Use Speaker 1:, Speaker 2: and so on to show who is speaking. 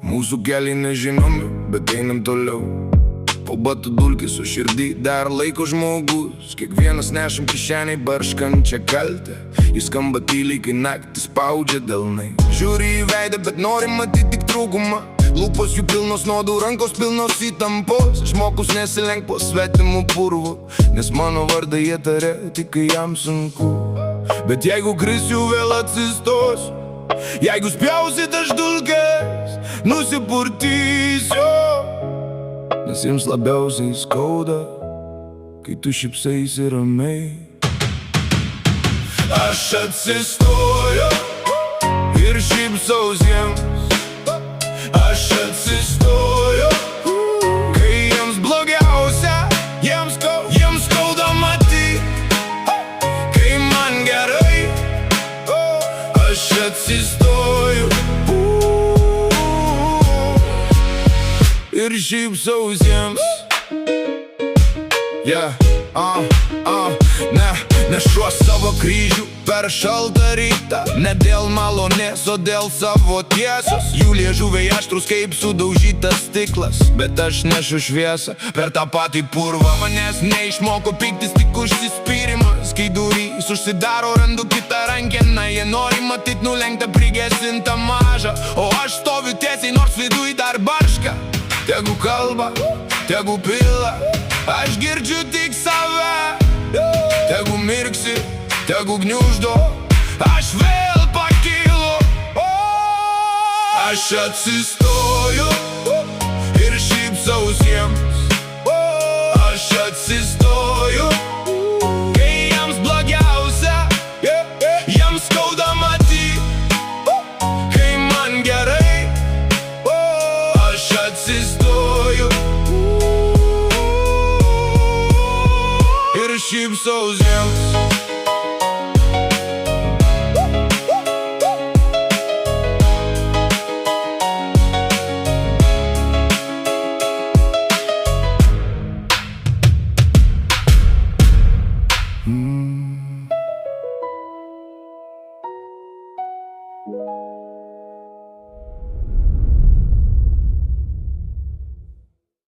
Speaker 1: Mūsų keliai nežinomi, bet einam toliau. Po batų dulkės, o širdį dar laiko žmogus. Kiekvienas nešam kišeniai barškančią kaltę. Jis skamba tyliai, kai naktį spaudžia delnai. Žiūri į veidą, bet nori matyti tik trūkumą. Lūpos jų pilnos nuodų, rankos pilnos įtampos. Aš mokus nesilenk po svetimų purvų, nes mano vardą jie taria tik kai jam sunku. Bet jeigu krisiu, vėl atsistosiu. Jeigu spjausit aš dulkes, nusipurtysiu. Nes jiems labiausiai skauda, kai tu šypsaisi ramiai. Aš atsistoju ir šypsaus jiems. Aš atsistoju, kai jiems blogiausia. Jiems skauda matyt, kai man gerai. Aš atsistoju ir šypsaus jiems. Nešuos savo kryžių per šaltą rytą. Ne dėl malonės, o dėl savo tiesos. Jų liežuviai aštrus kaip sudaužytas stiklas, bet aš nešu šviesą per tą patį purvą. Manęs neišmoko piktis, tik užsispyrimas. Kai durys užsidaro, randu kitą rankeną. Jie nori matyt nulenktą prigesintą mažą, o aš stoviu tiesiai, nors viduj dar barška. Tegu kalba, tegu pila, aš girdžiu tik save. Tegu mirksi, tegu gniuždo, aš vėl pakylu. Aš atsistoju ir šypsaus jiems. Aš atsistoju, kai jiems blogiausia. Jiems skauda matyt, kai man gerai. Aš atsistoju ir šypsaus jiems.